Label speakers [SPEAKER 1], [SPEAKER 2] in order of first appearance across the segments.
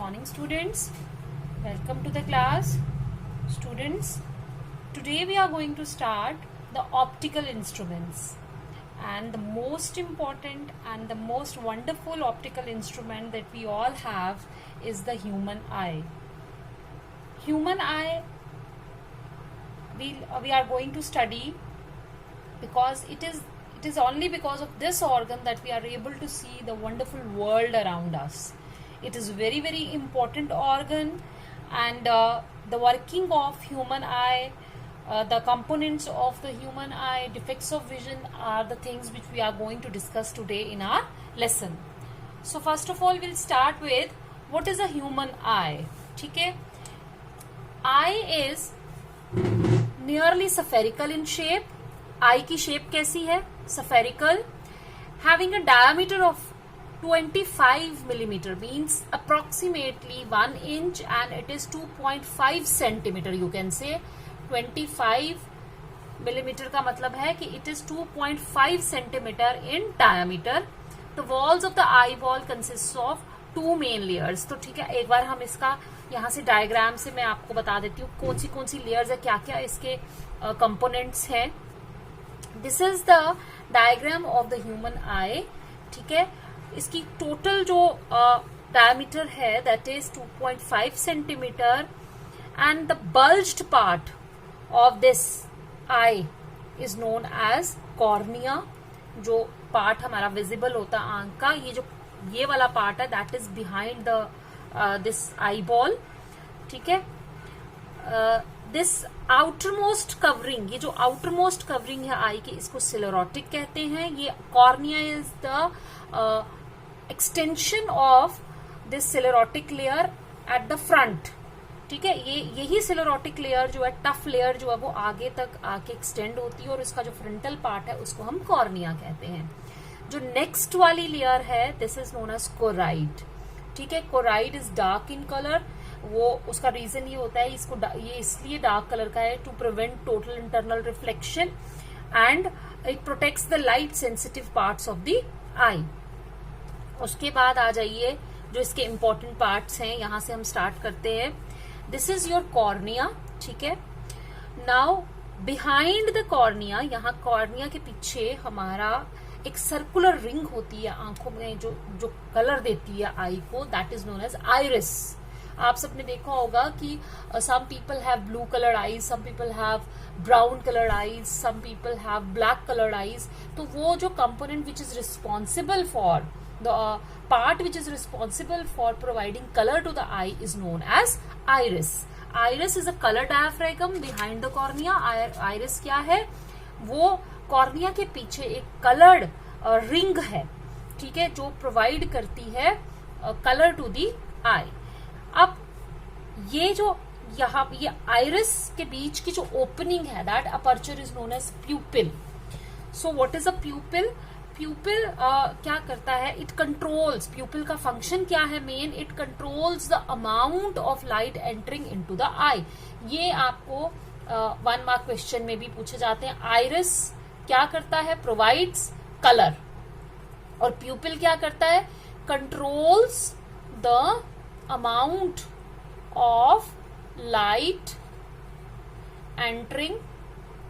[SPEAKER 1] morning, students. Welcome to the class. Students, today we are going to start the optical instruments. And the most important and the most wonderful optical instrument that we all have is the human eye. Human eye we are going to study because it is only because of this organ that we are able to see the wonderful world around us. It is very, very important organ, and the working of human eye, the components of the human eye, defects of vision are the things which we are going to discuss today in our lesson. So first of all, we'll start with what is a human eye. Okay? Eye is nearly spherical in shape. Eye की shape कैसी है? Spherical, having a diameter of 25 millimeter, means approximately 1 inch, and it is 2.5 centimeter. You can say 25 millimeter का मतलब है कि it is 2.5 centimeter in diameter. The walls of the eyeball consists of 2 main layers. तो ठीक है, एक बार हम इसका यहाँ से डायग्राम से मैं आपको बता देती हूँ कौन सी लेयर्स है, क्या क्या इसके कंपोनेंट्स हैं. This is the diagram of the human eye. ठीक है, इसकी टोटल जो डायमीटर है that is 2.5 centimetre, and the bulged part of this eye is known as cornea. जो पार्ट हमारा विजिबल होता है आंख का, ये वाला पार्ट है that is behind the this eyeball. ठीक है, दिस आउटरमोस्ट कवरिंग, ये जो आउटरमोस्ट कवरिंग है आई की, इसको सिलेरोटिक कहते हैं. ये cornea is the extension of this sclerotic layer at the front. ठीक है, यही सिलेरोटिक लेयर जो है, टफ लेयर जो है, वो आगे तक आके एक्सटेंड होती है और इसका जो फ्रंटल पार्ट है उसको हम कॉर्निया कहते हैं. जो नेक्स्ट वाली लेयर है this is known as choroid. ठीक है, choroid is dark in colour. वो उसका रीजन ये होता है, ये इसलिए डार्क कलर का है to prevent total internal reflection, and it protects the light sensitive parts of the eye. उसके बाद आ जाइए जो इसके इंपॉर्टेंट पार्ट्स हैं, यहां से हम स्टार्ट करते हैं. This is your cornea. ठीक है, नाउ बिहाइंड द कॉर्निया, यहाँ कॉर्निया के पीछे हमारा एक सर्कुलर रिंग होती है आंखों में जो कलर देती है आई को, that is known as iris. आप सबने देखा होगा कि some people have blue coloured eyes, some people have brown coloured eyes, some people have black coloured eyes. तो वो जो component which is responsible for the part which is responsible for providing colour to the eye is known as iris. Iris is a colour diaphragm behind the cornea. Iris क्या है? वो cornea के पीछे एक coloured ring है. ठीक है, जो प्रोवाइड करती है कलर टू दी आई. अब ये जो यहाँ ये आइरिस के बीच की जो ओपनिंग है that aperture is known as pupil. So what is a pupil? Pupil क्या करता है? इट कंट्रोल्स, प्यूपिल का फंक्शन क्या है main? It controls the amount of light entering into the eye. ये आपको 1 मार्क क्वेश्चन में भी पूछे जाते हैं. आइरिस क्या करता है? Provides colour. और प्यूपिल क्या करता है? Controls the amount of light entering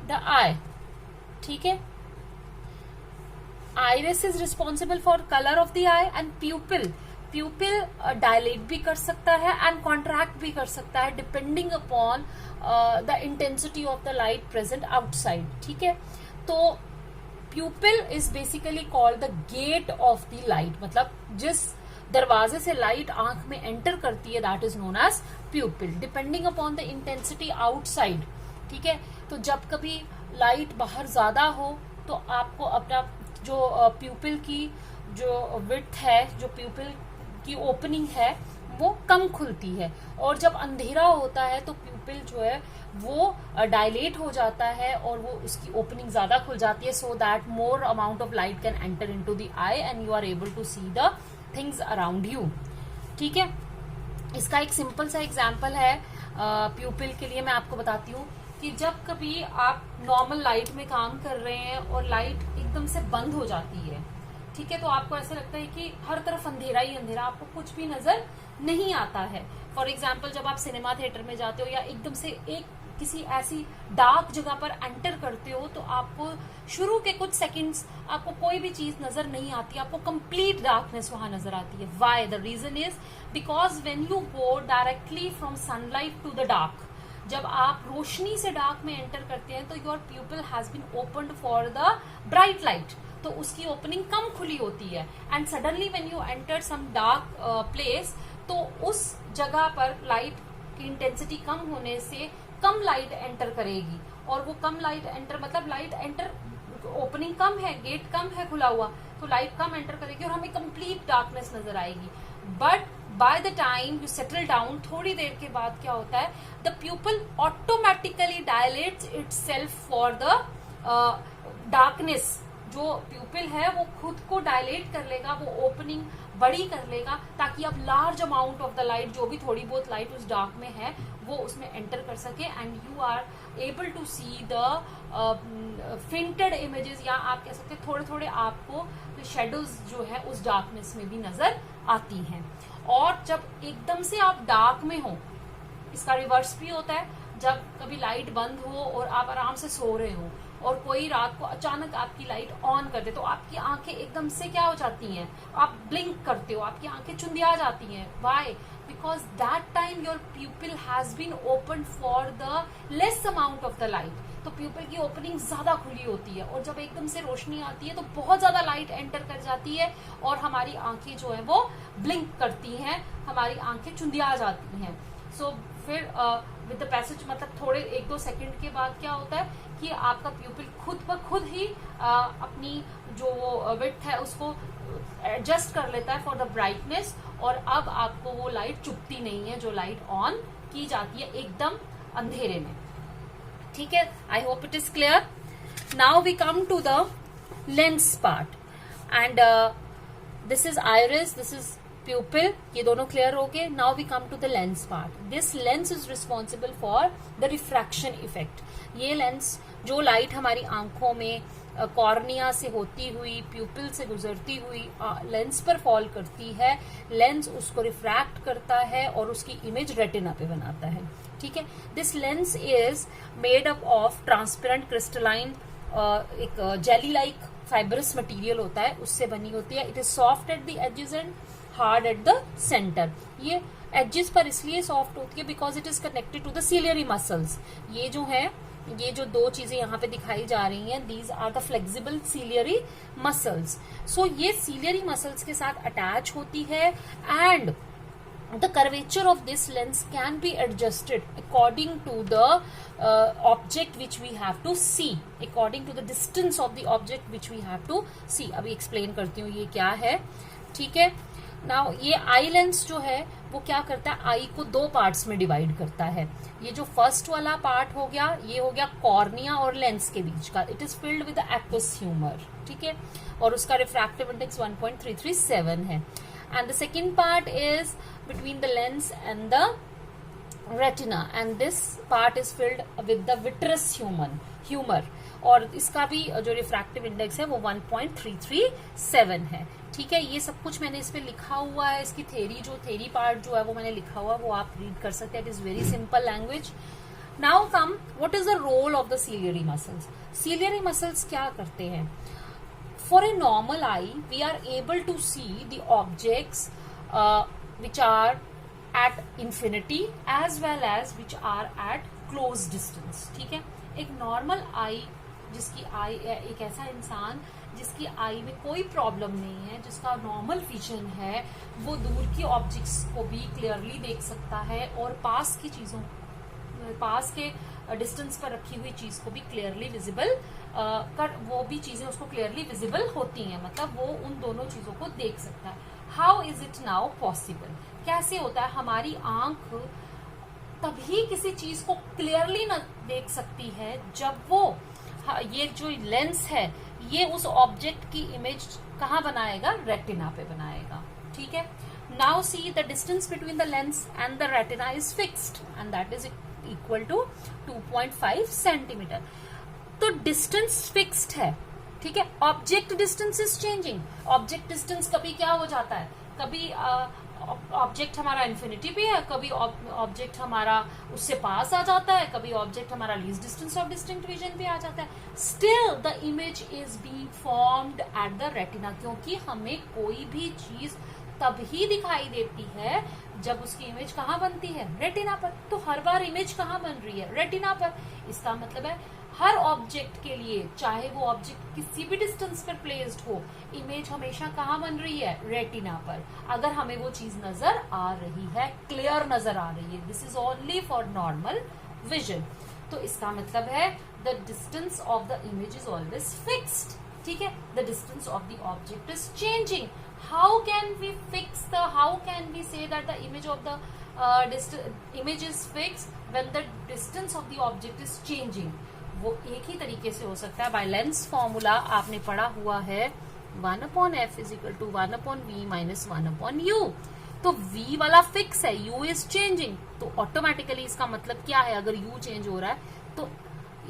[SPEAKER 1] the eye. ठीक है, iris is responsible for colour of the eye, and pupil dilate भी कर सकता है एंड कॉन्ट्रैक्ट भी कर सकता है depending upon the intensity of the light present outside. ठीक है, तो pupil is basically called the gate of the light. मतलब जिस दरवाजे से लाइट आंख में एंटर करती है that is known as pupil, depending upon the intensity outside. ठीक है, तो जब कभी लाइट बाहर ज्यादा हो तो आपको अपना जो प्यूपिल की जो विड्थ है, जो प्यूपिल की ओपनिंग है, वो कम खुलती है. और जब अंधेरा होता है तो प्यूपिल जो है वो डायलेट हो जाता है और वो उसकी ओपनिंग ज्यादा खुल जाती है, so that more amount of light can enter into the eye and you are able to see the things around you. ठीक है, इसका एक सिंपल सा एग्जाम्पल है प्यूपिल के लिए. मैं आपको बताती हूँ कि जब कभी आप नॉर्मल लाइट में काम कर रहे हैं और लाइट एकदम से बंद हो जाती है, ठीक है, तो आपको ऐसे लगता है कि हर तरफ अंधेरा ही अंधेरा, आपको कुछ भी नजर नहीं आता है। फॉर एग्जाम्पल जब आप सिनेमा थिएटर में जाते हो या एकदम से एक किसी ऐसी डार्क जगह पर एंटर करते हो तो आपको शुरू के कुछ सेकंड्स आपको कोई भी चीज नजर नहीं आती, आपको कंप्लीट डार्कनेस वहां नजर आती है। Why? The reason is because when you go directly from sunlight to the dark, जब आप रोशनी से डार्क में एंटर करते हैं तो your pupil has been opened for the bright light, तो उसकी ओपनिंग कम खुली होती है। And suddenly when you enter some dark place, तो उस जगह पर लाइट की इंटेंसिटी कम होने से कम लाइट एंटर करेगी, और वो कम लाइट एंटर मतलब लाइट एंटर, ओपनिंग कम है, गेट कम है खुला हुआ, तो लाइट कम एंटर करेगी और हमें कंप्लीट डार्कनेस नजर आएगी। But by the time you settle down, थोड़ी देर के बाद क्या होता है, the प्यूपिल automatically dilates itself for the darkness. जो प्यूपिल है वो खुद को डायलेट कर लेगा, वो ओपनिंग बड़ी कर लेगा, ताकि अब large amount of the light, जो भी थोड़ी बहुत लाइट उस डार्क में है, वो उसमें एंटर कर सके, and you are able to see the fainted images, या आप कह सकते हैं थोड़े थोड़े आपको शेडोज जो है उस डार्कनेस में भी नजर आती हैं। और जब एकदम से आप डार्क में हो, इसका रिवर्स भी होता है, जब कभी लाइट बंद हो और आप आराम से सो रहे हो और कोई रात को अचानक आपकी लाइट ऑन कर दे, तो आपकी आंखें एकदम से क्या हो जाती हैं, आप ब्लिंक करते हो, आपकी आंखें चुंधिया जाती हैं। Why? Because that time your pupil has been open for the less amount of the light, तो प्यूपिल की ओपनिंग ज्यादा खुली होती है, और जब एकदम से रोशनी आती है तो बहुत ज्यादा लाइट एंटर कर जाती है और हमारी आंखें जो है वो ब्लिंक करती हैं, हमारी आंखें चुंधिया जाती हैं। सो फिर विद द पैसेज, मतलब थोड़े 1-2 सेकंड के बाद क्या होता है कि आपका प्यूपिल खुद ब खुद ही अपनी जो वो विड्थ है उसको एडजस्ट कर लेता है फॉर द ब्राइटनेस, और अब आपको वो लाइट चुभती नहीं है जो लाइट ऑन की जाती है एकदम अंधेरे में। ठीक है, I hope it is clear. Now we come to the lens part, and this is iris, this is pupil, ये दोनों क्लियर हो गए। Now we come to the lens part. This lens is responsible for the refraction effect. ये lens जो light हमारी आंखों में cornea से होती हुई, प्यूपिल से गुजरती हुई लेंस पर फॉल करती है, लेंस उसको रिफ्रैक्ट करता है और उसकी इमेज रेटिना पे बनाता है। ठीक है, this lens is made up of transparent crystalline, एक जेली लाइक फाइबरस मटेरियल होता है, उससे बनी होती है। It is soft at the edges and hard at the centre. ये एजेस पर इसलिए सॉफ्ट होती है because it is connected to the ciliary muscles. ये जो है, ये जो दो चीजें यहाँ पे दिखाई जा रही हैं, these are the flexible ciliary muscles. So ये सीलियरी मसल्स के साथ अटैच होती है, and the curvature of this lens can be adjusted according to the object which we have to see, according to the distance of the object which we have to see। अभी explain करती हूँ ये क्या है। ठीक है, now ये eye lens जो है वो क्या करता है, आई को 2 पार्ट्स में डिवाइड करता है। ये जो फर्स्ट वाला पार्ट हो गया, ये हो गया कॉर्निया और लेंस के बीच का, it is filled with aqueous humour. ठीक है, और उसका रिफ्रैक्टिव इंडेक्स 1.337 है। And the second part is between the lens and the retina, and this part is filled with the vitreous humor, और इसका भी जो रिफ्रैक्टिव इंडेक्स है वो 1.337 है। ठीक है, ये सब कुछ मैंने इस पे लिखा हुआ है, इसकी थेरी पार्ट जो है वो मैंने लिखा हुआ है, वो आप रीड कर सकते हैं। It is very simple language. Now come, what is the role of the ciliary muscles. Ciliary muscles क्या करते हैं? For a normal eye, we are able to see the objects which are at infinity as well as which are at close distance। ठीक है, एक normal आई, जिसकी आई, एक ऐसा इंसान जिसकी आई में कोई प्रॉब्लम नहीं है, जिसका नॉर्मल विजन है, वो दूर की ऑब्जेक्ट्स को भी क्लियरली देख सकता है और पास की चीजों, पास के डिस्टेंस पर रखी हुई चीज को भी क्लियरली विजिबल वो भी चीजें उसको क्लियरली विजिबल होती हैं, मतलब वो उन दोनों चीजों को देख सकता है। How is it now possible? कैसे होता है? हमारी आंख तभी किसी चीज को क्लियरली न देख सकती है जब वो, ये जो लेंस है ये उस ऑब्जेक्ट की इमेज कहाँ बनाएगा? रेटिना पे बनाएगा। ठीक है, now see the distance between the lens and the retina is fixed and that is equal to 2.5 centimetre. तो डिस्टेंस फिक्स्ड है, ठीक है। Object distance is changing, object distance कभी क्या हो जाता है, कभी ऑब्जेक्ट हमारा इन्फिनिटी पे है, कभी ऑब्जेक्ट हमारा उससे पास आ जाता है, कभी ऑब्जेक्ट हमारा least distance of distinct vision पे आ जाता है। Still the image is being formed at the retina, क्योंकि हमें कोई भी चीज तभी दिखाई देती है जब उसकी इमेज कहाँ बनती है, रेटिना पर। तो हर बार इमेज कहाँ बन रही है, रेटिना पर। इसका मतलब है हर ऑब्जेक्ट के लिए, चाहे वो ऑब्जेक्ट किसी भी डिस्टेंस पर प्लेस्ड हो, इमेज हमेशा कहाँ बन रही है, रेटिना पर। अगर हमें वो चीज नजर आ रही है, क्लियर नजर आ रही है, this is only for normal vision. तो इसका मतलब है the distance of the image is always fixed, ठीक है। The distance of the object is changing. How can we say that the image of the image is fixed when the distance of the object is changing? वो एक ही तरीके से हो सकता है, by lens formula आपने पढ़ा हुआ है 1/f = 1/v - 1/u। तो v वाला फिक्स है, u इज चेंजिंग, तो ऑटोमेटिकली इसका मतलब क्या है, अगर u चेंज हो रहा है तो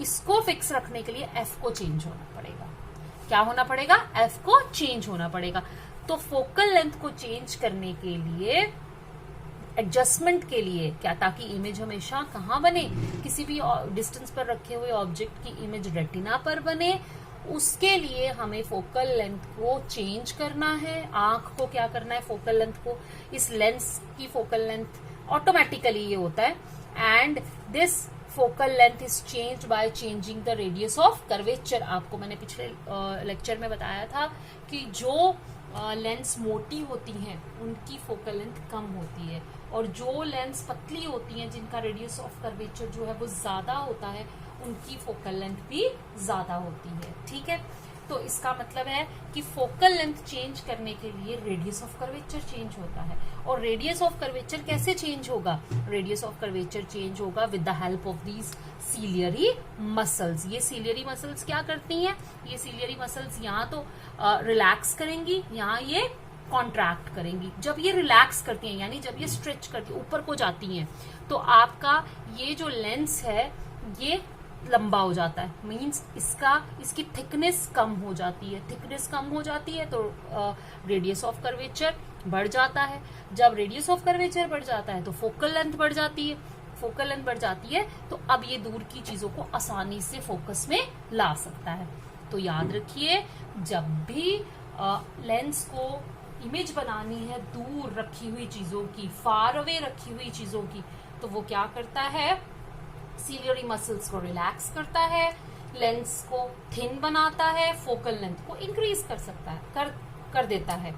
[SPEAKER 1] इसको फिक्स रखने के लिए f को चेंज होना पड़ेगा। क्या होना पड़ेगा, f को चेंज होना पड़ेगा। तो फोकल लेंथ को चेंज करने के लिए, एडजस्टमेंट के लिए क्या, ताकि इमेज हमेशा कहाँ बने, किसी भी डिस्टेंस पर रखे हुए ऑब्जेक्ट की इमेज रेटिना पर बने, उसके लिए हमें फोकल लेंथ को चेंज करना है। आंख को क्या करना है, फोकल लेंथ को, इस लेंस की फोकल लेंथ ऑटोमेटिकली ये होता है। And this focal length is change by changing the radius of curvature. आपको मैंने पिछले लेक्चर में बताया था कि जो लेंस मोटी होती हैं उनकी फोकल लेंथ कम होती है, और जो लेंस पतली होती हैं जिनका रेडियस ऑफ कर्वेचर जो है वो ज्यादा होता है, उनकी फोकल लेंथ भी ज्यादा होती है, ठीक है। तो इसका मतलब है कि फोकल लेंथ चेंज करने के लिए रेडियस ऑफ कर्वेचर चेंज होता है। और रेडियस ऑफ कर्वेचर कैसे चेंज होगा, रेडियस ऑफ कर्वेचर चेंज होगा with the help of these ciliary muscles. ये सीलियरी मसल्स क्या करती हैं, ये सीलियरी मसल्स यहाँ तो रिलैक्स करेंगी, यहाँ ये कॉन्ट्रैक्ट करेंगी। जब ये रिलैक्स करती हैं, यानी जब ये स्ट्रेच करती है, ऊपर को जाती हैं, तो आपका ये जो लेंस है ये लंबा हो जाता है, मींस इसकी थिकनेस कम हो जाती है। थिकनेस कम हो जाती है तो रेडियस ऑफ कर्वेचर बढ़ जाता है। जब रेडियस ऑफ कर्वेचर बढ़ जाता है तो फोकल लेंथ बढ़ जाती है। फोकल लेंथ बढ़ जाती है तो अब ये दूर की चीजों को आसानी से फोकस में ला सकता है। तो याद रखिए, जब भी लेंस को इमेज बनानी है दूर रखी हुई चीजों की, फार अवे रखी हुई चीजों की, तो वो क्या करता है, सीलियरी मसल्स को रिलैक्स करता है, लेंस को थिन बनाता है, फोकल लेंथ को इंक्रीज कर सकता है, कर देता है।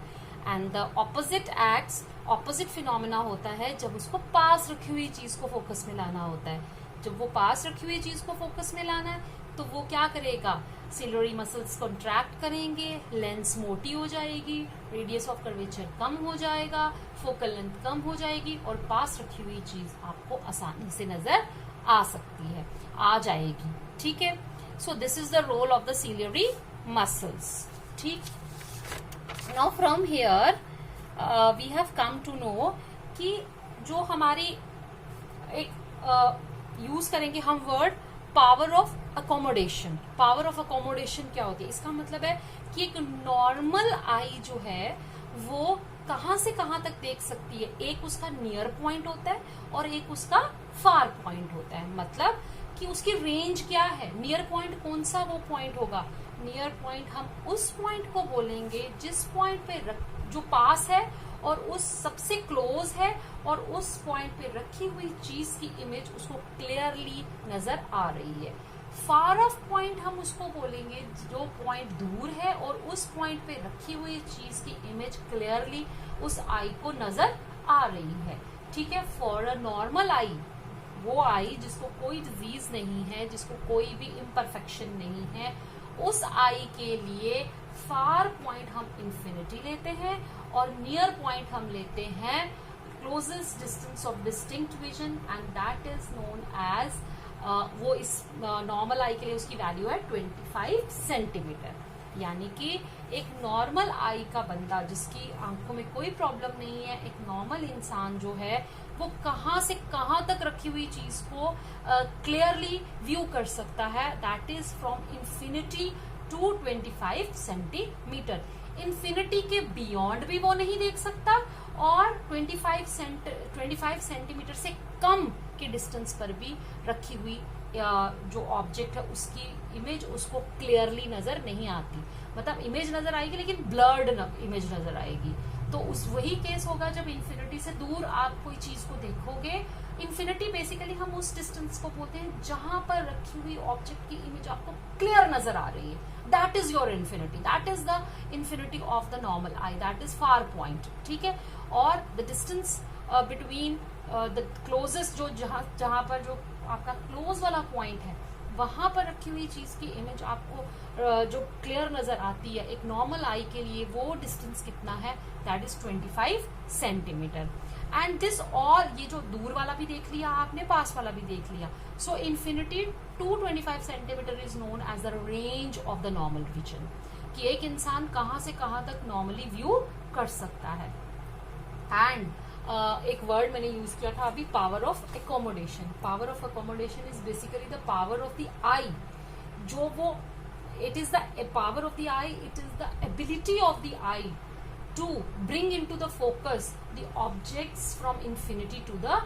[SPEAKER 1] And the opposite acts, opposite phenomena होता है जब उसको पास रखी हुई चीज को फोकस में लाना होता है। जब वो पास रखी हुई चीज को फोकस में लाना है तो वो क्या करेगा, सीलियरी मसल्स कॉन्ट्रैक्ट करेंगे, लेंस मोटी हो जाएगी, रेडियस ऑफ कर्वेचर कम हो जाएगा, फोकल लेंथ कम हो जाएगी, और पास रखी हुई चीज आपको आसानी से नजर आ सकती है, आ जाएगी, ठीक है। So this is the role of the ciliary muscles, ठीक। Now from here we have come to know कि जो हमारी एक यूज करेंगे हम word power of accommodation. Power of accommodation क्या होती है, इसका मतलब है कि एक नॉर्मल आई जो है वो कहां से कहां तक देख सकती है। एक उसका नियर पॉइंट होता है और एक उसका फार पॉइंट होता है। मतलब कि उसकी रेंज क्या है, नियर पॉइंट कौन सा वो पॉइंट होगा, नियर पॉइंट हम उस पॉइंट को बोलेंगे जिस पॉइंट पे जो पास है और उस सबसे क्लोज है और उस पॉइंट पे रखी हुई चीज की इमेज उसको क्लियरली नजर आ रही है। फार ऑफ पॉइंट हम उसको बोलेंगे जो पॉइंट दूर है और उस पॉइंट पे रखी हुई चीज की इमेज क्लियरली उस आई को नजर आ रही है, ठीक है। फॉर अ नॉर्मल आई, वो आई जिसको कोई डिजीज नहीं है, जिसको कोई भी इम्परफेक्शन नहीं है, उस आई के लिए फार पॉइंट हम इंफिनिटी लेते हैं और नियर पॉइंट हम लेते हैं closest distance of distinct vision, and that is known as, वो इस नॉर्मल आई के लिए उसकी वैल्यू है 25 सेंटीमीटर। यानी कि एक नॉर्मल आई का बंदा जिसकी आंखों में कोई प्रॉब्लम नहीं है, एक नॉर्मल इंसान जो है वो कहां से कहां तक रखी हुई चीज को क्लियरली व्यू कर सकता है, that is from infinity to 25 centimetre. Infinity के बियॉन्ड भी वो नहीं देख सकता और 25 सेंटीमीटर से कम के डिस्टेंस पर भी रखी हुई जो ऑब्जेक्ट है उसकी इमेज उसको क्लियरली नजर नहीं आती। मतलब इमेज नजर आएगी लेकिन ब्लर्ड इमेज नजर आएगी। तो उस वही केस होगा जब इन्फिनिटी से दूर आप कोई चीज को देखोगे। इन्फिनिटी बेसिकली हम उस डिस्टेंस को बोलते हैं जहां पर रखी हुई ऑब्जेक्ट की इमेज आपको क्लियर नजर आ रही है। That is your infinity, that is the infinity of the normal I, that is far point. ठीक है। और the distance between the closest, जो जहां पर जो आपका क्लोज वाला पॉइंट है वहां पर रखी हुई चीज की इमेज आपको जो क्लियर नजर आती है एक नॉर्मल आई के लिए, वो डिस्टेंस कितना है, that is 25 centimetre. And this all, ये जो दूर वाला भी देख लिया आपने, पास वाला भी देख लिया। So infinity to 25 centimetre is known as the range of the normal vision, कि एक इंसान कहां से कहां तक नॉर्मली व्यू कर सकता है। एंड एक वर्ड मैंने यूज किया था अभी, power of accommodation. Power of accommodation is basically the power of the eye, जो वो it is the power of the eye, it is the ability of the eye to bring into the focus the objects from infinity to the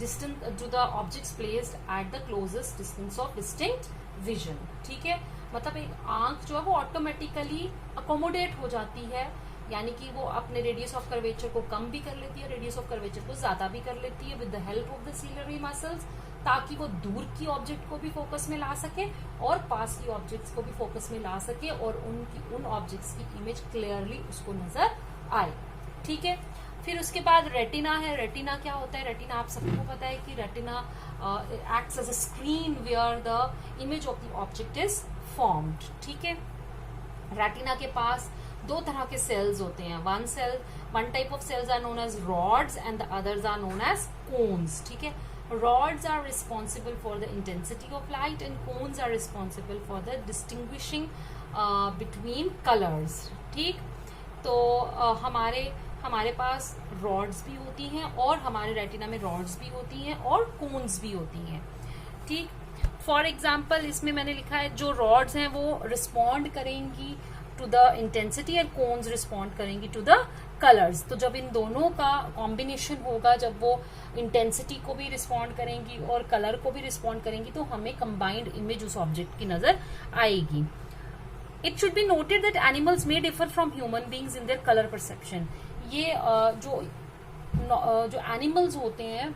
[SPEAKER 1] distance to the objects placed at the closest distance of distinct vision। ठीक है। मतलब एक आंख जो है वो automatically accommodate हो जाती है, यानी कि वो अपने रेडियस ऑफ कर्वेचर को कम भी कर लेती है, रेडियस ऑफ कर्वेचर को ज्यादा भी कर लेती है with the help of the ciliary muscles, ताकि वो दूर की ऑब्जेक्ट को भी फोकस में ला सके और पास की ऑब्जेक्ट्स को भी फोकस में ला सके और उन ऑब्जेक्ट्स की इमेज क्लियरली उसको नजर आए। ठीक है। फिर उसके बाद रेटिना है। रेटिना क्या होता है? रेटिना आप सबको पता है कि retina acts as a screen where the image of the object is formed. ठीक है। रेटिना के पास दो तरह के सेल्स होते हैं। One type of cells are known as rods and the others are known as cones. ठीक है। Rods are responsible for the intensity of light and cones are responsible for the distinguishing between colors। ठीक। तो हमारे पास rods भी होती हैं और हमारे रेटिना में rods भी होती हैं और cones भी होती हैं। ठीक। फॉर एग्जाम्पल इसमें मैंने लिखा है जो rods हैं वो रिस्पॉन्ड करेंगी टू द इंटेंसिटी और कोन्स रिस्पॉन्ड करेंगी टू द कलर्स। तो जब इन दोनों का कॉम्बिनेशन होगा, जब वो इंटेंसिटी को भी रिस्पॉन्ड करेंगी और कलर को भी रिस्पॉन्ड करेंगी, तो हमें कंबाइंड इमेज उस ऑब्जेक्ट की नजर आएगी। It should be noted that animals may differ from human beings in their colour perception. ये जो एनिमल्स होते हैं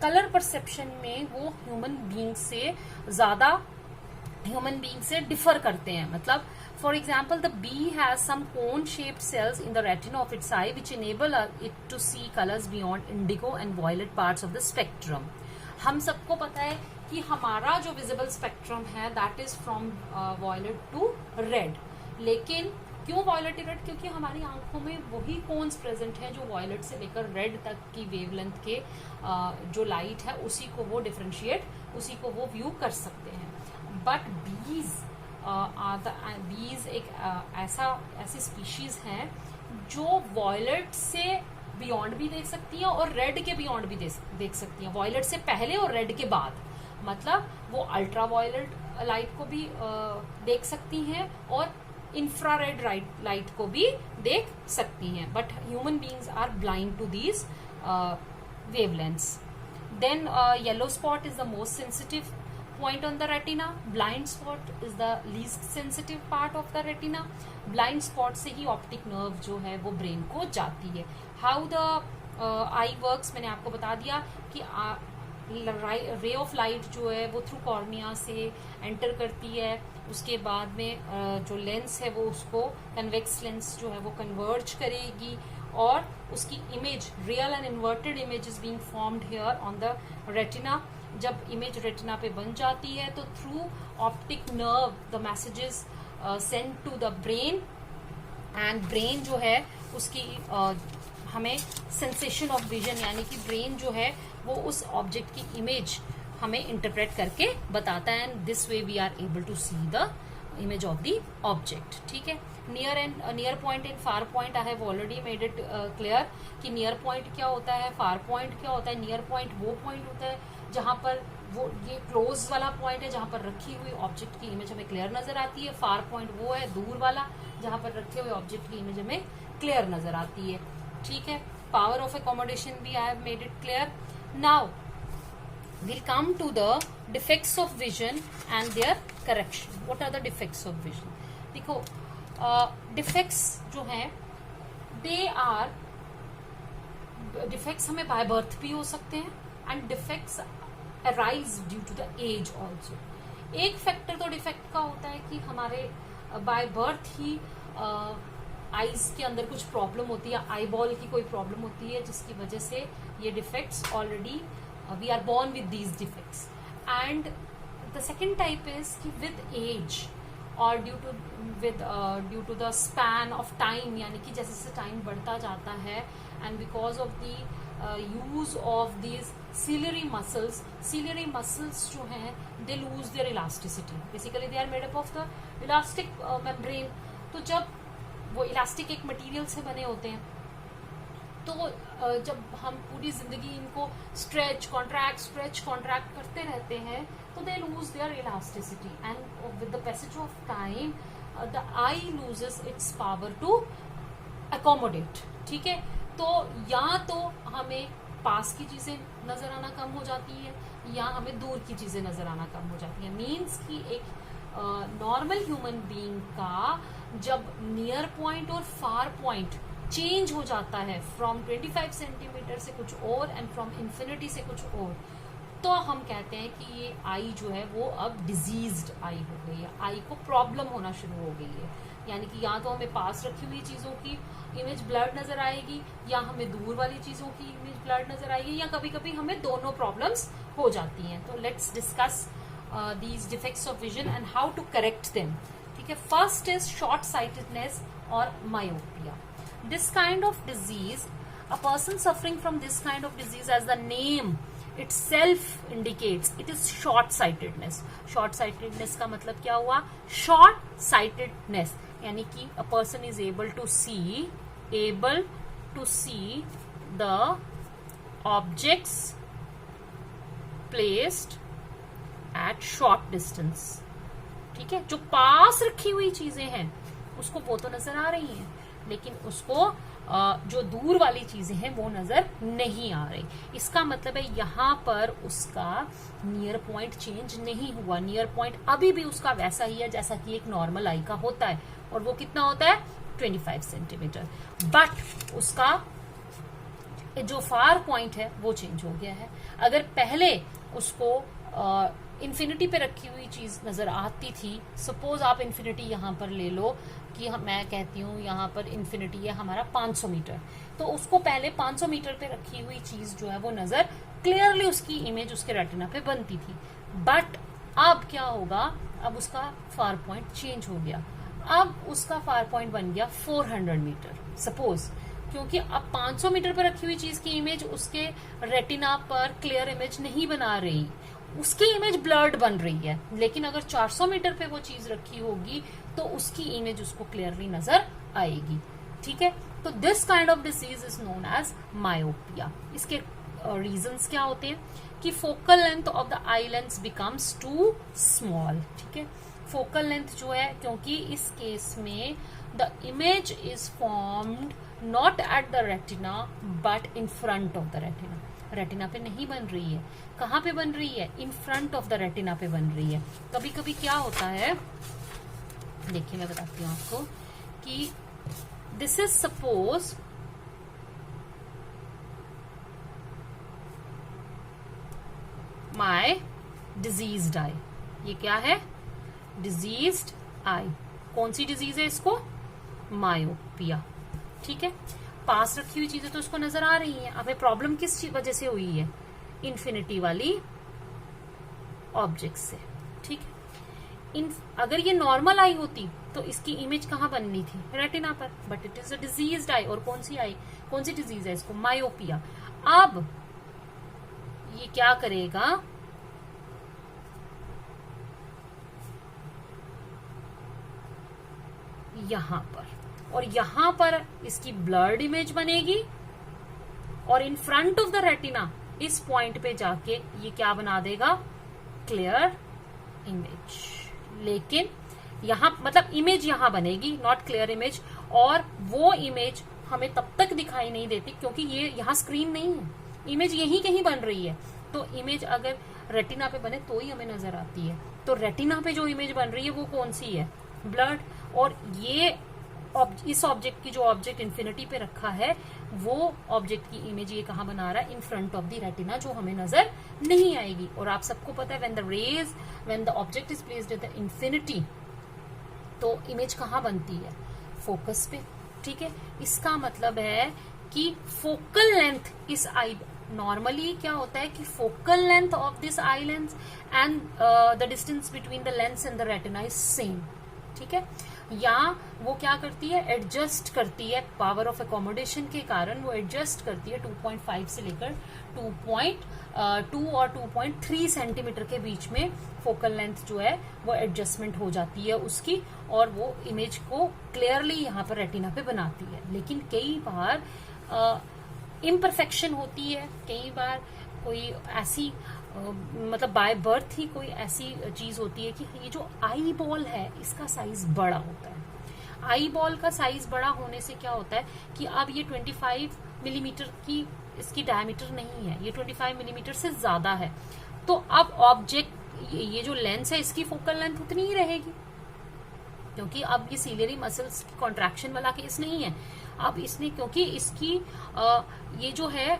[SPEAKER 1] कलर परसेप्शन में वो ह्यूमन बींग से डिफर करते हैं। मतलब for example, the bee has some cone-shaped cells in the retina of its eye which enable it to see colors beyond indigo and violet parts of the spectrum। हम सबको पता है कि हमारा जो visible spectrum है that is from violet to red। लेकिन क्यों violet to red? क्योंकि हमारी आंखों में वही कोन्स प्रेजेंट है जो violet से लेकर red तक की वेवलेंथ के जो लाइट है उसी को वो डिफरेंशिएट, उसी को वो व्यू कर सकते हैं। बट बीज एक ऐसी स्पीशीज है जो वॉयलेट से बियॉन्ड भी देख सकती है और रेड के बियॉन्ड भी देख सकती है, वॉयलेट से पहले और रेड के बाद। मतलब वो अल्ट्रा वॉयलेट लाइट को भी देख सकती हैं और इंफ्रारेड लाइट को भी देख सकती हैं। But human beings are blind to these wavelengths. Then yellow spot is the most sensitive point on the retina, blind spot is the least sensitive part of the retina। blind spot से ही optic nerve जो है वो brain को जाती है। how the eye works मैंने आपको बता दिया कि ray of light जो है वो through cornea से enter करती है, उसके बाद में जो लेंस है वो उसको convex lens जो है वो converge करेगी और उसकी image, real and inverted image is being formed here on the retina। जब इमेज रेटिना पे बन जाती है तो through optic nerve the messages send to the brain and brain जो है उसकी हमें सेंसेशन ऑफ विजन, यानी कि ब्रेन जो है वो उस ऑब्जेक्ट की इमेज हमें इंटरप्रेट करके बताता है। And this way we are able to see the image of the object. ठीक है। Near point and far point I have already made it clear कि नियर पॉइंट क्या होता है, फार पॉइंट क्या होता है। नियर पॉइंट वो पॉइंट होता है जहां पर वो ये क्लोज वाला पॉइंट है जहां पर रखी हुई ऑब्जेक्ट की इमेज हमें क्लियर नजर आती है, फार पॉइंट वो है दूर वाला जहां पर रखे हुए ऑब्जेक्ट की इमेज हमें क्लियर नजर आती है। ठीक है, पावर ऑफ एकोमोडेशन भी I have made it clear. Now we'll come to the defects of vision and their correction. What are the defects of vision? देखो defects जो हैं they are defects हमें by birth भी हो सकते हैं and defects arise due to the age also. एक factor तो डिफेक्ट का होता है कि हमारे बाय बर्थ ही आईज के अंदर कुछ प्रॉब्लम होती है, आई बॉल की कोई प्रॉब्लम होती है जिसकी वजह से ये defects already we are born with these defects. And the second type is कि with age or due to the span of time, यानी कि जैसे जैसे टाइम बढ़ता जाता है and because of the use of these ciliary muscles जो हैं they lose their elasticity. Basically they are made up of the elastic membrane. तो जब वो इलास्टिक एक मटेरियल से बने होते हैं तो जब हम पूरी जिंदगी इनको स्ट्रेच कॉन्ट्रैक्ट करते रहते हैं तो they lose their elasticity and with the passage of time the eye loses its power to accommodate. ठीक है, तो या तो हमें पास की चीजें नजर आना कम हो जाती है या हमें दूर की चीजें नजर आना कम हो जाती है। मीन्स कि एक नॉर्मल ह्यूमन बीइंग का जब नियर पॉइंट और फार पॉइंट चेंज हो जाता है फ्रॉम 25 सेंटीमीटर से कुछ और एंड फ्रॉम इन्फिनिटी से कुछ और, तो हम कहते हैं कि ये आई जो है वो अब डिजीज्ड आई हो गई है, आई को प्रॉब्लम होना शुरू हो गई है। यानी कि या तो हमें पास रखी हुई चीजों की इमेज ब्लर्ड नजर आएगी या हमें दूर वाली चीजों की इमेज ब्लर्ड नजर आएगी या कभी कभी हमें दोनों प्रॉब्लम्स हो जाती हैं। तो let's discuss these defects of vision and how to correct them. ठीक है, फर्स्ट इज शॉर्ट साइटेडनेस और myopia. This kind of disease, a person suffering from this kind of disease, as the name itself indicates, it is short-sightedness. Short-sightedness का मतलब क्या हुआ? Short-sightedness यानी कि a person is able to see the objects placed at short distance. ठीक है, जो पास रखी हुई चीजें हैं उसको वो तो नजर आ रही हैं, लेकिन उसको जो दूर वाली चीजें हैं वो नजर नहीं आ रही. इसका मतलब है यहाँ पर उसका नियर पॉइंट चेंज नहीं हुआ. नियर पॉइंट अभी भी उसका वैसा ही है जैसा कि एक नॉर्मल आई का होता है, और वो कितना होता है 25 सेंटीमीटर. बट उसका जो फार पॉइंट है वो चेंज हो गया है. अगर पहले उसको इन्फिनिटी पे रखी हुई चीज नजर आती थी, सपोज आप इन्फिनिटी यहाँ पर ले लो कि मैं कहती हूँ यहाँ पर इन्फिनिटी है हमारा 500 मीटर, तो उसको पहले 500 मीटर पे रखी हुई चीज जो है वो नजर क्लियरली उसकी इमेज उसके रेटिना पे बनती थी. बट अब क्या होगा, अब उसका फार पॉइंट चेंज हो गया. अब उसका फार पॉइंट बन गया 400 मीटर सपोज, क्योंकि अब 500 मीटर पर रखी हुई चीज की इमेज उसके रेटिना पर क्लियर इमेज नहीं बना रही, उसकी इमेज ब्लर्ड बन रही है. लेकिन अगर 400 मीटर पे वो चीज रखी होगी तो उसकी इमेज उसको क्लियरली नजर आएगी. ठीक है, तो this kind of disease is known as myopia. इसके रीजंस क्या होते हैं कि focal length of the eye lens becomes too small. ठीक है, फोकल लेंथ जो है, क्योंकि इस केस में the image is formed not at the retina but in front of the retina. Retina पे नहीं बन रही है, कहाँ पे बन रही है? इन फ्रंट ऑफ द रेटिना पे बन रही है. कभी कभी क्या होता है, देखिए मैं बताती हूँ आपको कि this is suppose my diseased eye. ये क्या है? Diseased eye. कौन सी डिजीज है इसको? मायोपिया. ठीक है, पास रखी हुई चीजें तो उसको नजर आ रही हैं. हमें प्रॉब्लम किस वजह से हुई है? इन्फिनिटी वाली ऑब्जेक्ट से. ठीक है, अगर ये नॉर्मल आई होती तो इसकी इमेज कहाँ बननी थी? रेटिना पर. But it is a diseased eye. और कौन सी आई, कौन सी डिजीज है इसको? मायोपिया. अब ये क्या करेगा, यहां पर और यहां पर इसकी ब्लर्ड इमेज बनेगी, और इन फ्रंट ऑफ द रेटिना इस पॉइंट पे जाके ये क्या बना देगा? Clear image. लेकिन यहाँ मतलब इमेज यहाँ बनेगी, नॉट क्लियर इमेज, और वो इमेज हमें तब तक दिखाई नहीं देती क्योंकि ये यहाँ स्क्रीन नहीं है, इमेज यहीं कहीं बन रही है। तो इमेज अगर रेटिना पे बने तो ही हमें नजर आती है। तो रेटिना पे जो इमेज बन रही है वो कौन सी है? ब्लड। और ये इस ऑब्जेक्ट की जो ऑब्जेक्ट इन्फिनिटी पे रखा है वो ऑब्जेक्ट की इमेज ये कहाँ बना रहा है? इन फ्रंट ऑफ द रेटिना, जो हमें नजर नहीं आएगी। और आप सबको पता है when the object is placed at the infinity, तो इमेज कहाँ बनती है? फोकस पे। ठीक है, इसका मतलब है कि फोकल लेंथ इस आई, नॉर्मली क्या होता है कि focal length of this eye lens and the distance between the lens and the retina is same. ठीक है, या वो क्या करती है? एडजस्ट करती है, पावर ऑफ एकोमोडेशन के कारण वो एडजस्ट करती है 2.5 से लेकर 2.2 और 2.3 सेंटीमीटर के बीच में फोकल लेंथ जो है वो एडजस्टमेंट हो जाती है उसकी, और वो इमेज को क्लियरली यहाँ पर रेटिना पे बनाती है। लेकिन कई बार इम्परफेक्शन होती है, कई बार कोई ऐसी मतलब बाय बर्थ ही कोई ऐसी चीज होती है कि ये जो आई बॉल है इसका साइज बड़ा होता है। आई बॉल का साइज बड़ा होने से क्या होता है कि अब ये 25 मिलीमीटर की इसकी डायमीटर नहीं है, ये 25 मिलीमीटर से ज्यादा है। तो अब ऑब्जेक्ट ये जो लेंस है इसकी फोकल लेंथ उतनी ही रहेगी, क्योंकि अब ये सीलियरी मसल्स की कॉन्ट्रैक्शन वाला केस नहीं है। अब इसने क्योंकि इसकी ये जो है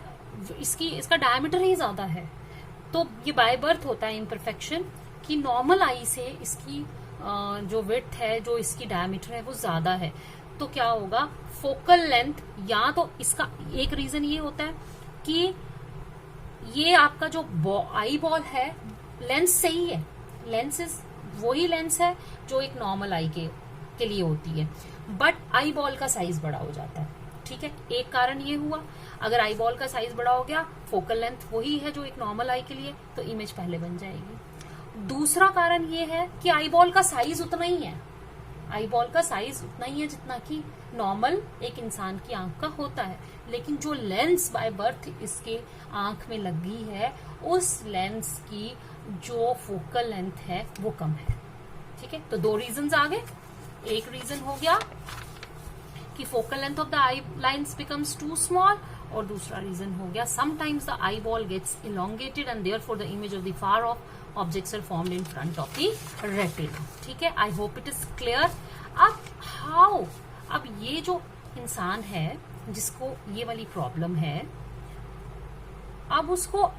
[SPEAKER 1] इसका डायमीटर ही ज्यादा है, तो ये बाय बर्थ होता है इम्परफेक्शन कि नॉर्मल आई से इसकी जो विड्थ है, जो इसकी डायमीटर है वो ज्यादा है। तो क्या होगा? फोकल लेंथ, या तो इसका एक रीजन ये होता है कि ये आपका जो आई बॉल है लेंस सही है, लेंस वही लेंस है जो एक नॉर्मल आई के लिए होती है, बट आई बॉल का साइज बड़ा हो जाता है। ठीक है, एक कारण ये हुआ। अगर आई बॉल का साइज बड़ा हो गया, फोकल लेंथ वही है जो एक नॉर्मल आई के लिए, तो इमेज पहले बन जाएगी। दूसरा कारण ये है कि आई बॉल का साइज उतना ही है, आई बॉल का साइज उतना ही है जितना कि नॉर्मल एक इंसान की आंख का होता है, लेकिन जो लेंस बाय बर्थ इसके आंख में लगी है उस लेंस की जो फोकल लेंथ है वो कम है। ठीक है, तो दो रीजंस आ गए। एक रीजन हो गया कि focal length of the eye lines becomes too small, और दूसरा रीजन हो गया sometimes the eye ball gets elongated and therefore the image of the far off objects are formed in front of the retina. ठीक है, I hope it is clear. अब ये जो इंसान है जिसको ये वाली प्रॉब्लम है, अब उसको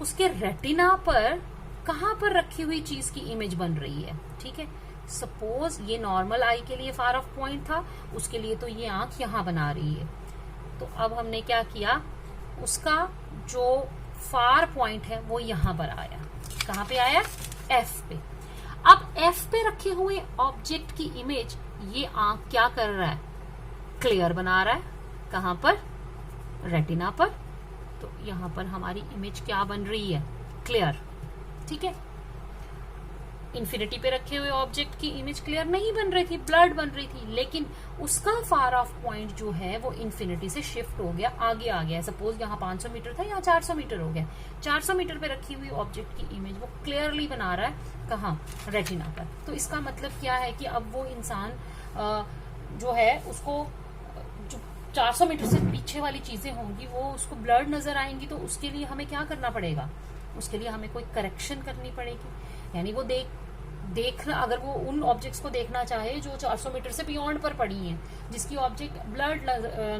[SPEAKER 1] उसके रेटिना पर कहां पर रखी हुई चीज की इमेज बन रही है? ठीक है, सपोज ये नॉर्मल आई के लिए फार ऑफ पॉइंट था, उसके लिए तो ये आंख यहां बना रही है। तो अब हमने क्या किया, उसका जो फार पॉइंट है वो यहां पर आया। कहां पे आया? एफ पे। अब एफ पे रखे हुए ऑब्जेक्ट की इमेज ये आंख क्या कर रहा है? क्लियर बना रहा है। कहां पर? रेटिना पर। तो यहां पर हमारी इमेज क्या बन रही है? क्लियर। ठीक है, इन्फिनिटी पे रखे हुए ऑब्जेक्ट की इमेज क्लियर नहीं बन रही थी, ब्लड बन रही थी, लेकिन उसका फार ऑफ पॉइंट जो है वो इन्फिनिटी से शिफ्ट हो गया, आगे आ गया। सपोज यहाँ 500 मीटर था, यहाँ 400 मीटर हो गया। 400 मीटर पे रखी हुई ऑब्जेक्ट की इमेज वो क्लियरली बना रहा है। कहाँ? रेटिना पर। तो इसका मतलब क्या है कि अब वो इंसान जो है उसको जो 400 मीटर से पीछे वाली चीजें होंगी वो उसको ब्लड नजर आएंगी, तो उसके लिए हमें क्या करना पड़ेगा? उसके लिए हमें कोई करेक्शन करनी पड़ेगी। यानी वो देखना, अगर वो उन ऑब्जेक्ट्स को देखना चाहे जो 400 मीटर से बियॉन्ड पर पड़ी हैं, जिसकी ऑब्जेक्ट ब्लड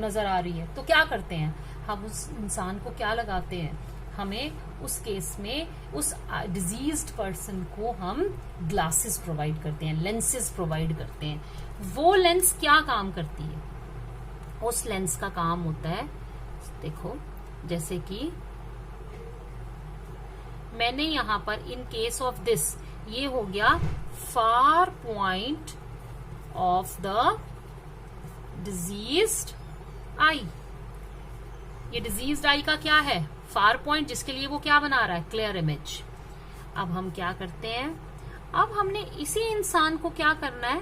[SPEAKER 1] नजर आ रही है, तो क्या करते हैं हम? उस इंसान को क्या लगाते हैं? हमें उस केस में उस डिजीज्ड पर्सन को हम ग्लासेस प्रोवाइड करते हैं, लेंसेज प्रोवाइड करते हैं। वो लेंस क्या काम करती है? उस लेंस का काम होता है, देखो जैसे कि मैंने यहां पर इन केस ऑफ दिस, ये हो गया far point of the diseased eye. ये डिजीज्ड आई का क्या है? फार पॉइंट, जिसके लिए वो क्या बना रहा है? Clear image. अब हम क्या करते हैं? अब हमने इसी इंसान को क्या करना है?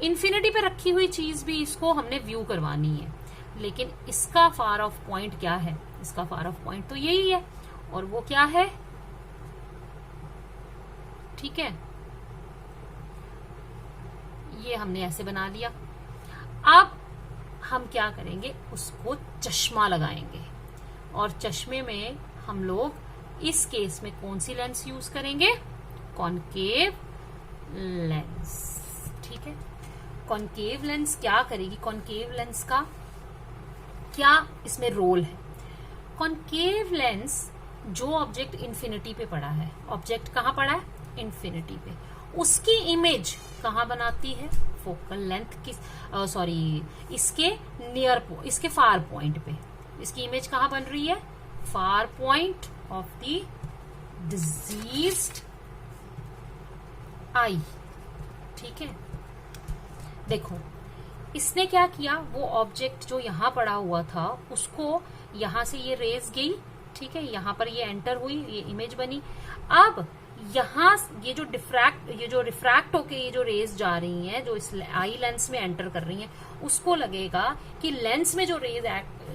[SPEAKER 1] इन्फिनिटी पे रखी हुई चीज भी इसको हमने व्यू करवानी है, लेकिन इसका फार ऑफ पॉइंट क्या है? इसका फार ऑफ पॉइंट तो यही है, और वो क्या है, ठीक है, ये हमने ऐसे बना लिया। अब हम क्या करेंगे, उसको चश्मा लगाएंगे, और चश्मे में हम लोग इस केस में कौन सी लेंस यूज करेंगे, कॉनकेव लेंस, ठीक है। कॉनकेव लेंस क्या करेगी, कॉनकेव लेंस का क्या इसमें रोल है। कॉनकेव लेंस, जो ऑब्जेक्ट इन्फिनिटी पे पड़ा है, ऑब्जेक्ट कहाँ पड़ा है, इन्फिनिटी पे, उसकी इमेज कहाँ बनाती है, फोकल लेंथ की, सॉरी इसके नियर, इसके फार पॉइंट पे, इसकी इमेज कहाँ बन रही है, far point of the diseased eye, ठीक है। देखो इसने क्या किया, वो ऑब्जेक्ट जो यहां पड़ा हुआ था उसको यहां से ये रेज गई, ठीक है, यहां पर ये एंटर हुई, ये इमेज बनी। अब यहाँ ये जो रिफ्रैक्ट होके ये जो रेज जा रही हैं, जो इस आई लेंस में एंटर कर रही हैं, उसको लगेगा कि लेंस में जो रेज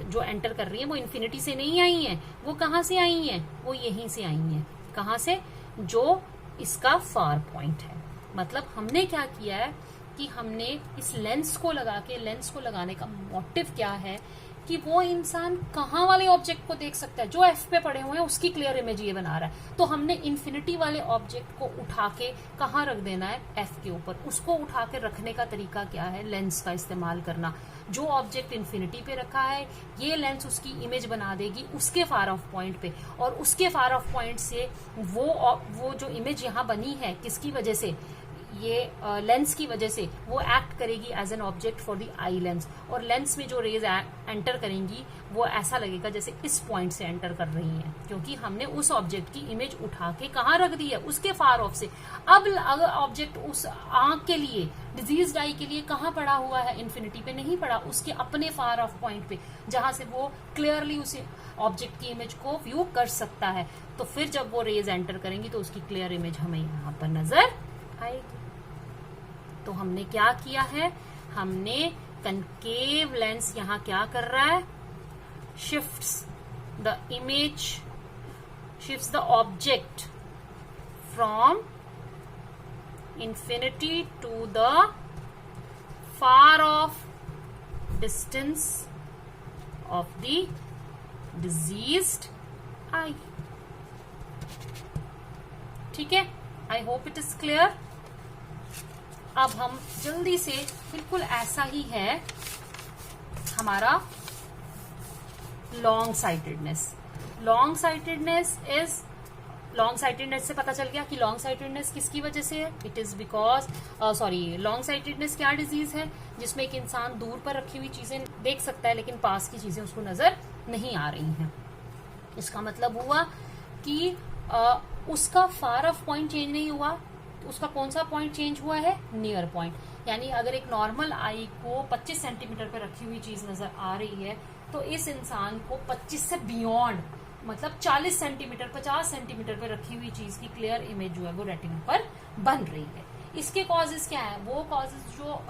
[SPEAKER 1] जो एंटर कर रही हैं वो इन्फिनिटी से नहीं आई हैं, वो कहाँ से आई हैं, वो यहीं से आई हैं, कहाँ से, जो इसका फार पॉइंट है। मतलब हमने क्या किया है कि हमने इस लेंस को लगा के, लेंस को लगाने का मोटिव क्या है कि वो इंसान कहाँ वाले ऑब्जेक्ट को देख सकता है, जो एफ पे पड़े हुए हैं उसकी क्लियर इमेज ये बना रहा है। तो हमने इन्फिनिटी वाले ऑब्जेक्ट को उठा के कहाँ रख देना है, एफ के ऊपर। उसको उठा के रखने का तरीका क्या है, लेंस का इस्तेमाल करना। जो ऑब्जेक्ट इन्फिनिटी पे रखा है, ये लेंस उसकी इमेज बना देगी उसके फार ऑफ पॉइंट पे, और उसके फार ऑफ पॉइंट से वो जो इमेज यहाँ बनी है, किसकी वजह से, ये लेंस की वजह से, वो एक्ट करेगी as an object for the eye lens, और लेंस में जो रेज एंटर करेंगी वो ऐसा लगेगा जैसे इस पॉइंट से एंटर कर रही हैं, क्योंकि हमने उस ऑब्जेक्ट की इमेज उठा के कहाँ रख दी है, उसके फार ऑफ से। अब अगर ऑब्जेक्ट उस आंख के लिए, डिजीज आई के लिए कहाँ पड़ा हुआ है, इन्फिनिटी पे नहीं पड़ा, उसके अपने फार ऑफ पॉइंट पे, जहां से वो क्लियरली उस ऑब्जेक्ट की इमेज को व्यू कर सकता है। तो फिर जब वो रेज एंटर करेंगी तो उसकी क्लियर इमेज हमें यहाँ पर नजर आएगी। तो हमने क्या किया है, हमने कनकेव लेंस यहां क्या कर रहा है, shifts the image, shifts the object from infinity to the far off distance of the diseased eye. ठीक है, I hope it is clear. अब हम जल्दी से, बिल्कुल ऐसा ही है हमारा long sightedness. Long sightedness is, long sightedness से पता चल गया कि लॉन्ग साइटेडनेस किसकी वजह से है, it is because, long sightedness क्या डिजीज है, जिसमें एक इंसान दूर पर रखी हुई चीजें देख सकता है लेकिन पास की चीजें उसको नजर नहीं आ रही हैं। इसका मतलब हुआ कि उसका फार ऑफ पॉइंट चेंज नहीं हुआ, उसका कौन सा पॉइंट चेंज हुआ है, नियर पॉइंट। यानी अगर एक नॉर्मल आई को 25 सेंटीमीटर पर रखी हुई चीज नजर आ रही है, तो इस इंसान को 25 से बियॉन्ड, मतलब 40 सेंटीमीटर 50 सेंटीमीटर पर रखी हुई चीज की क्लियर इमेज जो है वो रेटिना पर बन रही है। इसके कॉजेज क्या है, वो कॉजेज जो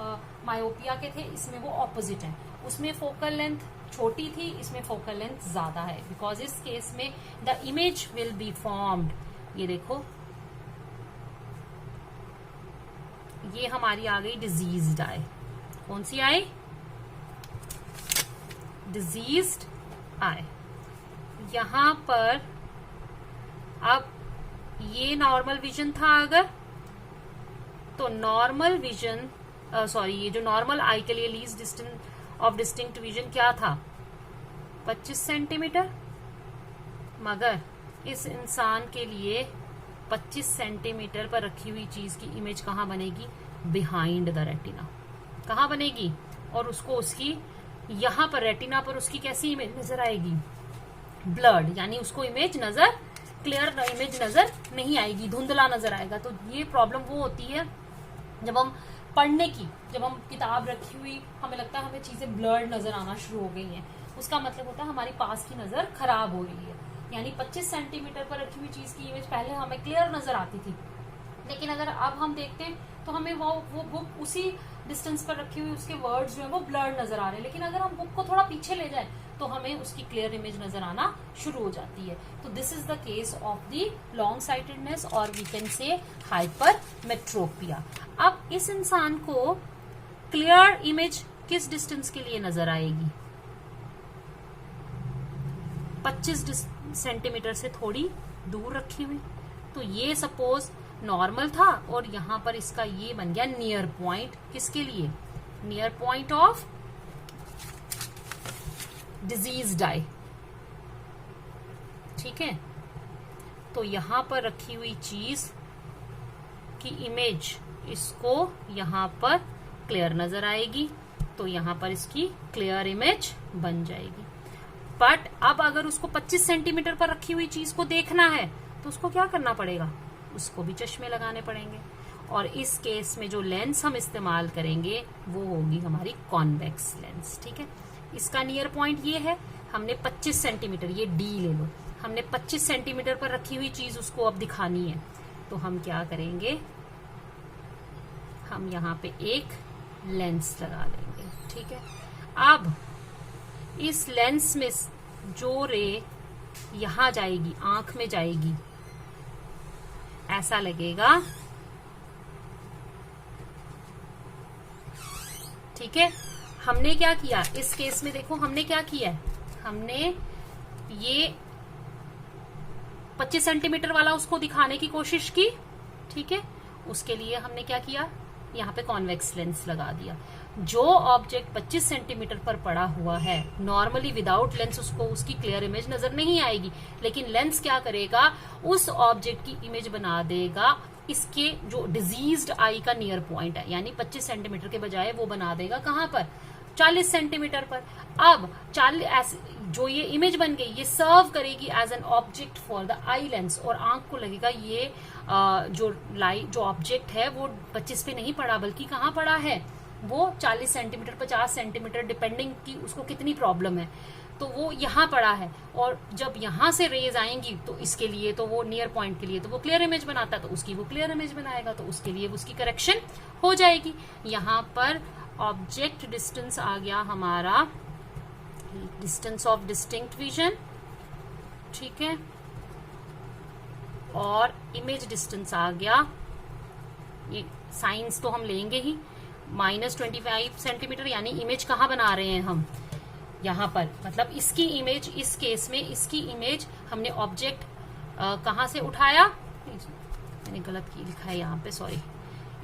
[SPEAKER 1] मायोपिया के थे, इसमें वो ऑपोजिट है। उसमें फोकल लेंथ छोटी थी, इसमें फोकल लेंथ ज्यादा है, बिकॉज इस केस में the image will be formed. ये देखो, ये हमारी आ गई डिजीज्ड आई। कौन सी आई, डिजीज्ड आई। यहां पर अब ये नॉर्मल विजन था अगर, तो नॉर्मल विजन, सॉरी, ये जो नॉर्मल आई के लिए least distance of distinct vision क्या था, 25 सेंटीमीटर। मगर इस इंसान के लिए 25 सेंटीमीटर पर रखी हुई चीज की इमेज कहाँ बनेगी, बिहाइंड द रेटिना। कहाँ बनेगी, और उसको उसकी यहां पर रेटिना पर उसकी कैसी इमेज नजर आएगी, ब्लड, यानी उसको इमेज नजर, क्लियर इमेज नजर नहीं आएगी, धुंधला नजर आएगा। तो ये प्रॉब्लम वो होती है जब हम पढ़ने की, जब हम किताब रखी हुई, हमें लगता है हमें चीजें ब्लर्ड नजर आना शुरू हो गई हैं, उसका मतलब होता है हमारी पास की नजर खराब हो रही है। यानी 25 सेंटीमीटर पर रखी हुई चीज की इमेज पहले हमें क्लियर नजर आती थी, लेकिन अगर अब हम देखते हैं तो हमें वो बुक उसी डिस्टेंस पर रखी हुई, उसके वर्ड्स जो है वो ब्लर्ड नजर आ रहे हैं। लेकिन अगर हम बुक को थोड़ा पीछे ले जाए तो हमें उसकी क्लियर इमेज नजर आना शुरू हो जाती है। तो this is the case of the long sightedness और वी कैन से हाइपरमेट्रोपिया। अब इस इंसान को क्लियर इमेज किस डिस्टेंस के लिए नजर आएगी? 25 सेंटीमीटर से थोड़ी दूर रखी हुई। तो ये सपोज नॉर्मल था और यहां पर इसका ये बन गया नियर पॉइंट। किसके लिए? नियर पॉइंट ऑफ डिजीज आई। ठीक है, तो यहां पर रखी हुई चीज की इमेज इसको यहां पर क्लियर नजर आएगी, तो यहां पर इसकी क्लियर इमेज बन जाएगी। बट अब अगर उसको 25 सेंटीमीटर पर रखी हुई चीज को देखना है तो उसको क्या करना पड़ेगा? उसको भी चश्मे लगाने पड़ेंगे। और इस केस में जो लेंस हम इस्तेमाल करेंगे वो होगी हमारी कॉन्वेक्स लेंस। ठीक है, इसका नियर पॉइंट ये है, हमने 25 सेंटीमीटर, ये डी ले लो, हमने 25 सेंटीमीटर पर रखी हुई चीज उसको अब दिखानी है। तो हम क्या करेंगे? हम यहाँ पे एक लेंस लगा लेंगे। ठीक है, अब इस लेंस में जो रे यहां जाएगी, आंख में जाएगी, ऐसा लगेगा। ठीक है, हमने क्या किया इस केस में? देखो हमने क्या किया है, हमने ये 25 सेंटीमीटर वाला उसको दिखाने की कोशिश की। ठीक है, उसके लिए हमने क्या किया? यहाँ पे कॉन्वेक्स लेंस लगा दिया। जो ऑब्जेक्ट 25 सेंटीमीटर पर पड़ा हुआ है, नॉर्मली विदाउट लेंस उसको उसकी क्लियर इमेज नजर नहीं आएगी, लेकिन लेंस क्या करेगा? उस ऑब्जेक्ट की इमेज बना देगा इसके जो डिजीज्ड आई का नियर पॉइंट है, यानी 25 सेंटीमीटर के बजाय वो बना देगा कहां पर? 40 सेंटीमीटर पर। अब 40 जो ये इमेज बन गई, ये सर्व करेगी as an object for the eye lens, और आंख को लगेगा ये जो ऑब्जेक्ट है वो 25 पे नहीं पड़ा बल्कि कहाँ पड़ा है? वो 40 सेंटीमीटर 50 सेंटीमीटर डिपेंडिंग की उसको कितनी प्रॉब्लम है, तो वो यहाँ पड़ा है। और जब यहाँ से रेज आएंगी तो इसके लिए तो वो नियर पॉइंट के लिए तो वो क्लियर इमेज बनाता है, तो उसकी वो क्लियर इमेज बनाएगा, तो उसके लिए उसकी करेक्शन हो जाएगी। यहाँ पर ऑब्जेक्ट डिस्टेंस आ गया हमारा डिस्टेंस ऑफ डिस्टिंक्ट विजन। ठीक है, और इमेज डिस्टेंस आ गया, ये साइंस तो हम लेंगे ही, -25 सेंटीमीटर, यानी इमेज कहाँ बना रहे हैं हम? यहाँ पर, मतलब इसकी इमेज, इस केस में इसकी इमेज हमने ऑब्जेक्ट कहाँ से उठाया? मैंने गलत लिखा है यहाँ पे, sorry.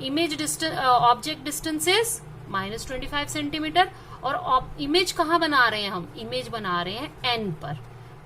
[SPEAKER 1] Image distance, object distance is -25 centimetre, और इमेज कहाँ बना रहे हैं हम? इमेज बना रहे हैं n पर,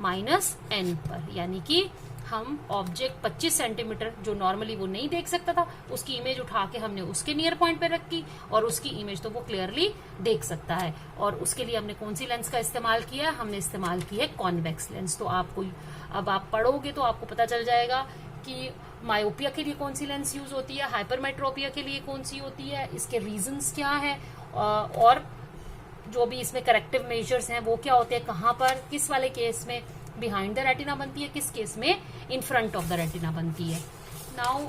[SPEAKER 1] -n पर, यानी कि हम ऑब्जेक्ट 25 सेंटीमीटर जो नॉर्मली वो नहीं देख सकता था, उसकी इमेज उठा के हमने उसके नियर पॉइंट पे रखी, और उसकी इमेज तो वो क्लियरली देख सकता है। और उसके लिए हमने कौन सी लेंस का इस्तेमाल किया? हमने इस्तेमाल की है कॉन्वेक्स लेंस। तो आपको अब आप पढ़ोगे तो आपको पता चल जाएगा कि मायोपिया के लिए कौन सी लेंस यूज होती है, हाइपरमेट्रोपिया के लिए कौन सी होती है, इसके रीजंस क्या है, और जो भी इसमें करेक्टिव मेजर्स हैं वो क्या होते हैं, कहाँ पर, किस वाले केस में बिहाइंड द रेटिना बनती है, किस केस में in front of the retina बनती है। नाउ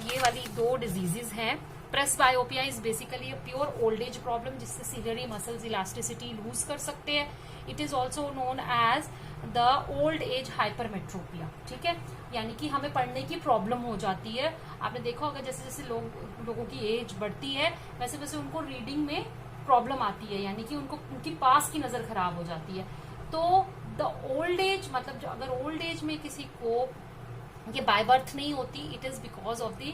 [SPEAKER 1] ये वाली दो डिजीजेस हैं। Presbyopia is basically a pure old age problem जिससे सीलियरी मसल्स इलास्टिसिटी लूज कर सकते हैं। It is also known as the old age hypermetropia. ठीक है, यानी कि हमें पढ़ने की प्रॉब्लम हो जाती है। आपने देखा होगा जैसे जैसे लोगों की एज बढ़ती है वैसे वैसे उनको रीडिंग में प्रॉब्लम आती है, यानी कि उनकी पास की नजर खराब हो जाती है। तो द ओल्ड एज, मतलब अगर ओल्ड एज में किसी को ये बाय बर्थ नहीं होती, it is because of the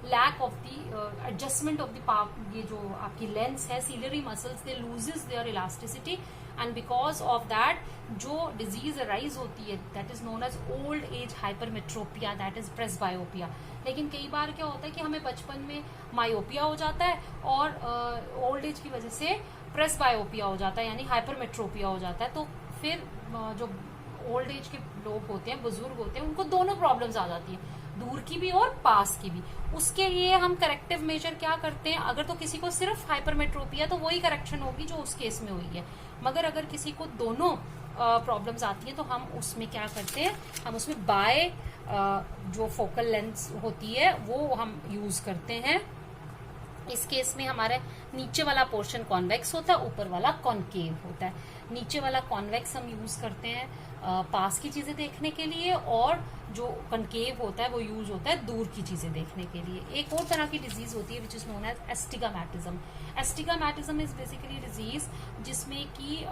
[SPEAKER 1] lack of the adjustment of the ये जो आपकी लेंस है, ciliary muscles they loses their elasticity, and because of that जो डिजीज अराइज होती है that is known as old age hypermetropia, that is presbyopia. लेकिन कई बार क्या होता है कि हमें बचपन में मायोपिया हो जाता है और ओल्ड एज की वजह से प्रेसबायोपिया हो जाता है, यानी हाइपरमेट्रोपिया हो जाता है। तो फिर जो ओल्ड एज के लोग होते हैं, बुजुर्ग होते हैं, उनको दोनों प्रॉब्लम्स आ जाती हैं, दूर की भी और पास की भी। उसके लिए हम करेक्टिव मेजर क्या करते हैं? अगर तो किसी को सिर्फ हाइपरमेट्रोपिया तो वही करेक्शन होगी जो उस केस में हुई है, मगर अगर किसी को दोनों प्रॉब्लम्स आती हैं तो हम उसमें क्या करते हैं? हम उसमें बाय जो फोकल लेंस होती है वो हम यूज करते हैं, इस केस में हमारे नीचे वाला पोर्शन कॉन्वेक्स होता है, ऊपर वाला कॉनकेव होता है। नीचे वाला कॉन्वेक्स हम यूज करते हैं पास की चीजें देखने के लिए, और जो कॉनकेव होता है वो यूज होता है दूर की चीजें देखने के लिए। एक और तरह की डिजीज होती है which is known as astigmatism. Astigmatism is basically disease जिसमें कि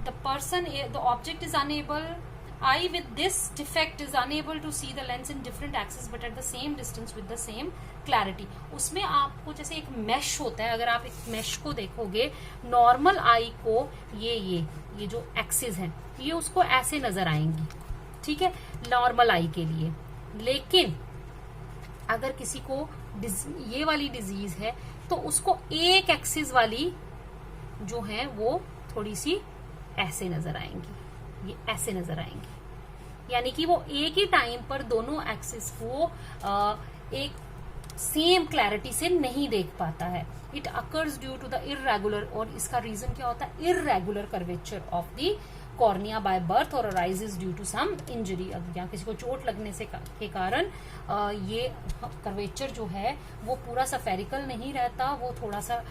[SPEAKER 1] the person, the object is unable, eye with this defect is unable to see the lens in different axes but at the same distance with the same clarity। उसमें आपको जैसे एक mesh होता है, अगर आप एक mesh को देखोगे, नॉर्मल आई को ये जो एक्सिस हैं ये उसको ऐसे नजर आएंगी, ठीक है, नॉर्मल आई के लिए। लेकिन अगर किसी को ये वाली डिजीज है तो उसको एक एक्सिस वाली जो है वो थोड़ी सी ऐसे नजर आएंगी, ये ऐसे नजर आएंगी, यानी कि वो एक ही टाइम पर दोनों एक्सिस को एक सेम क्लैरिटी से नहीं देख पाता है। It occurs due to the irregular, और इसका रीजन क्या होता है, irregular curvature of the cornea by birth और arises due to some injury. या किसी को चोट लगने से के कारण ये कर्वेचर जो है वो पूरा सफेरिकल नहीं रहता, वो थोड़ा सा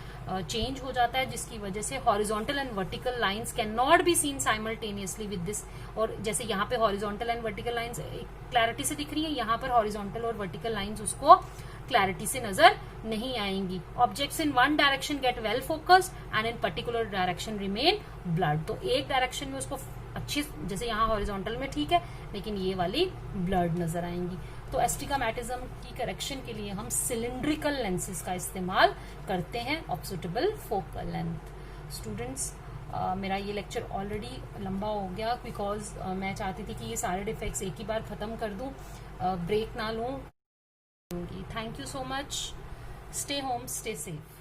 [SPEAKER 1] चेंज हो जाता है, जिसकी वजह से horizontal and vertical lines can not be seen simultaneously with this. और जैसे यहाँ पे horizontal and vertical lines clarity से दिख रही है, यहाँ पर हॉरिजॉन्टल और वर्टिकल लाइंस उसको क्लैरिटी से नजर नहीं आएंगी। Objects in one direction get well focused and in particular direction remain blood. तो एक डायरेक्शन में उसको अच्छी, जैसे यहाँ हॉरिजॉन्टल में ठीक है, लेकिन ये वाली ब्लड नजर आएंगी। तो एस्टिग्मेटिज्म की करेक्शन के लिए हम सिलिंड्रिकल लेंसेज का इस्तेमाल करते हैं of suitable focal length. Students, मेरा ये लेक्चर ऑलरेडी लंबा हो गया बिकॉज मैं चाहती थी कि ये सारे डिफेक्ट्स एक ही बार खत्म कर दूं, ब्रेक ना लूं। Thank you so much. Stay home, stay safe.